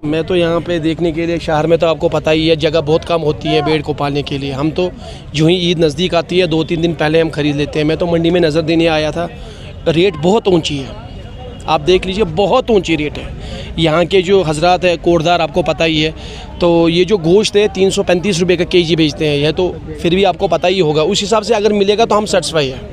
میں تو یہاں پہ دیکھنے کے لیے شہر میں تو آپ کو پتہ ہی ہے جگہ بہت کم ہوتی ہے بھیڑ کو پالنے کے لیے. ہم تو جو ہی عید نزدیک آتی ہے 2-3 دن پہلے ہم خرید لیتے ہیں. میں تو منڈی میں نظر دینے آیا تھا, ریٹ بہت اونچی ہے, آپ دیکھ لیجئے بہت اونچی ریٹ ہے. یہاں کے جو حضرات ہیں کوڑدار آپ کو پتہ ہی ہے, تو یہ جو گوشت ہے 335 روپے کا kg بیچتے ہیں. یہ تو پھر بھی آپ کو پتہ ہی ہوگا. اس حساب سے اگر ملے گا تو ہم سیٹسفائی ہیں.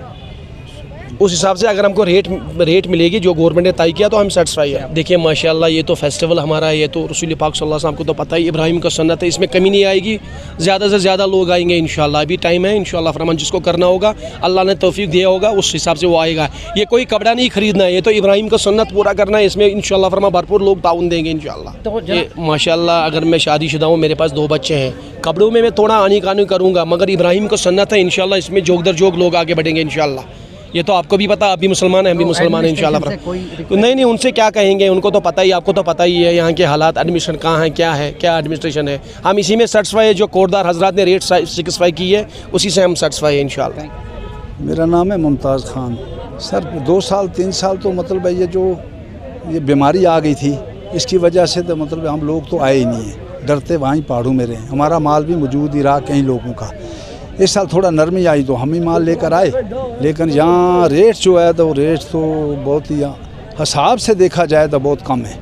اس حساب سے اگر ہم کو ریٹ ملے گی جو گورنمنٹ نے طے کیا تو ہم سیٹسفائی ہیں. دیکھیے ماشاءاللہ یہ تو فیسٹیول ہمارا ہے, یہ تو رسول پاک صلی اللہ علیہ وسلم کو تو پتہ ہی ابراہیم کا سنت ہے, اس میں کمی نہیں آئے گی. زیادہ سے زیادہ لوگ آئیں گے انشاءاللہ. ابھی ٹائم ہے انشاءاللہ فرمان جس کو کرنا ہوگا اللہ نے توفیق دیا ہوگا اس حساب سے وہ آئے گا. یہ کوئی کپڑا نہیں خریدنا ہے, یہ تو ابراہیم کا سنت پورا کرنا ہے. اس میں انشاءاللہ فرمان بھرپور لوگ تعاون دیں گے انشاءاللہ. یہ ماشاءاللہ اگر میں شادی شدہ ہوں, میرے پاس 2 بچے ہیں, کپڑوں میں تھوڑا آنی کانی کروں گا, مگر ابراہیم کا سنت ہے انشاءاللہ اس میں جوگ در جوگ لوگ آگے بڑھیں گے انشاءاللہ. یہ تو آپ کو بھی پتہ, آپ بھی مسلمان ہیں ہم بھی مسلمان ہیں انشاءاللہ. نہیں ان سے کیا کہیں گے, ان کو تو پتہ ہی, آپ کو تو پتہ ہی ہے یہاں کے حالات, ایڈمنسٹریشن کہاں ہے, کیا ایڈمنسٹریشن ہے. ہم اسی میں سیٹسفائی ہے, جو کوڑدار حضرات نے ریٹ سیٹسفائی کی ہے اسی سے ہم سیٹسفائی ہیں انشاءاللہ. میرا نام ہے ممتاز خان. سر 2 سال 3 سال تو مطلب یہ بیماری آ گئی تھی, اس کی وجہ سے تو مطلب ہم لوگ تو آئے ہی نہیں ہیں, ڈرتے وہیں پہاڑوں میں رہے. ہمارا مال بھی موجود ہی رہا کئی لوگوں کا. اس سال تھوڑا نرمی آئی تو ہم ہی مال لے کر آئے, لیکن یہاں ریٹ جو ہے تو ریٹ تو بہت ہی حساب سے دیکھا جائے تو بہت کم ہے.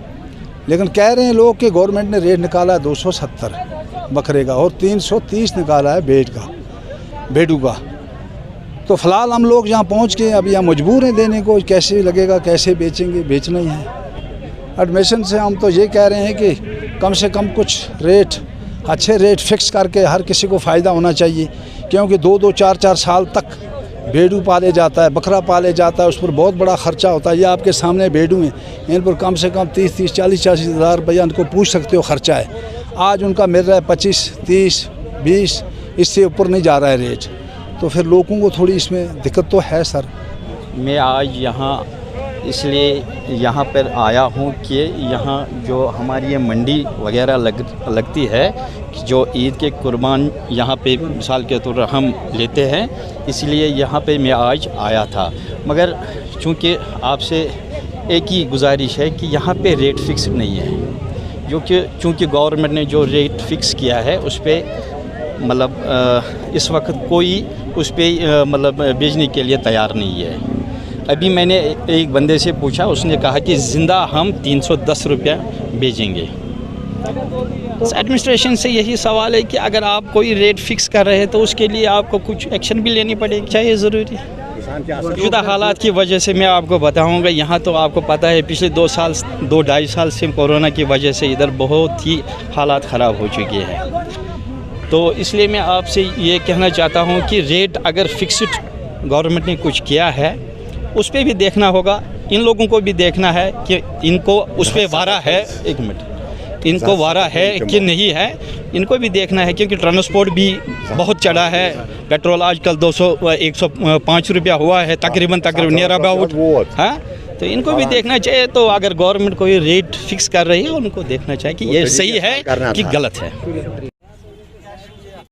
لیکن کہہ رہے ہیں لوگ کہ گورنمنٹ نے ریٹ نکالا ہے 270 بکرے کا اور 330 نکالا ہے بھیڑوں کا. تو فی الحال ہم لوگ یہاں پہنچ کے اب یہاں مجبور ہیں دینے کو. کیسے لگے گا, کیسے بیچیں گے, بیچنا ہی ہے. ایڈمیشن سے ہم تو یہ کہہ رہے ہیں کہ کم سے کم کچھ اچھے ریٹ فکس کر کے ہر کسی کو فائدہ ہونا چاہیے, کیونکہ 2-2 4-4 سال تک بھیڑو پالے جاتا ہے, بکرا پالے جاتا ہے, اس پر بہت بڑا خرچہ ہوتا ہے. یہ آپ کے سامنے بھیڑو ہیں, ان پر کم سے کم 30 40 ہزار روپیہ ان کو پوچھ سکتے ہو خرچہ ہے. آج ان کا مل رہا ہے 25 30 20, اس سے اوپر نہیں جا رہا ہے ریٹ. تو پھر لوگوں کو تھوڑی اس میں دقت تو ہے. سر میں آج یہاں اس لیے یہاں پر آیا ہوں کہ یہاں جو ہماری یہ منڈی وغیرہ لگتی ہے, جو عید کے قربان یہاں پہ مثال کے طور پر ہم لیتے ہیں, اس لیے یہاں پہ میں آج آیا تھا. مگر چونکہ آپ سے ایک ہی گزارش ہے کہ یہاں پہ ریٹ فکس نہیں ہے, چونکہ گورنمنٹ نے جو ریٹ فکس کیا ہے اس پہ مطلب اس وقت کوئی اس پہ مطلب بیچنے کے لیے تیار نہیں ہے. ابھی میں نے ایک بندے سے پوچھا, اس نے کہا کہ زندہ ہم 310 روپیہ بیچیں گے. ایڈمنسٹریشن سے یہی سوال ہے کہ اگر آپ کوئی ریٹ فکس کر رہے ہیں تو اس کے لیے آپ کو کچھ ایکشن بھی لینی پڑے گی, چاہیے ضروری. موجودہ حالات کی وجہ سے میں آپ کو بتاؤں گا, یہاں تو آپ کو پتہ ہے پچھلے 2-2.5 سال سے کورونا کی وجہ سے ادھر بہت ہی حالات خراب ہو چکے ہیں. تو اس لیے میں آپ سے یہ کہنا چاہتا ہوں کہ ریٹ اگر فکسڈ گورنمنٹ نے کچھ کیا ہے اس پہ بھی دیکھنا ہوگا. ان لوگوں کو بھی دیکھنا ہے کہ ان کو اس پہ وارہ ہے, ان کو وارہ ہے کہ نہیں ہے, ان کو بھی دیکھنا ہے. کیونکہ ٹرانسپورٹ بھی بہت چڑھا ہے, پیٹرول آج کل 105 روپیہ ہوا ہے تقریباً نیئر اباؤٹ. ہاں, تو ان کو بھی دیکھنا چاہیے. تو اگر گورنمنٹ کوئی ریٹ فکس کر رہی ہے ان کو دیکھنا چاہیے کہ یہ صحیح ہے کہ غلط ہے.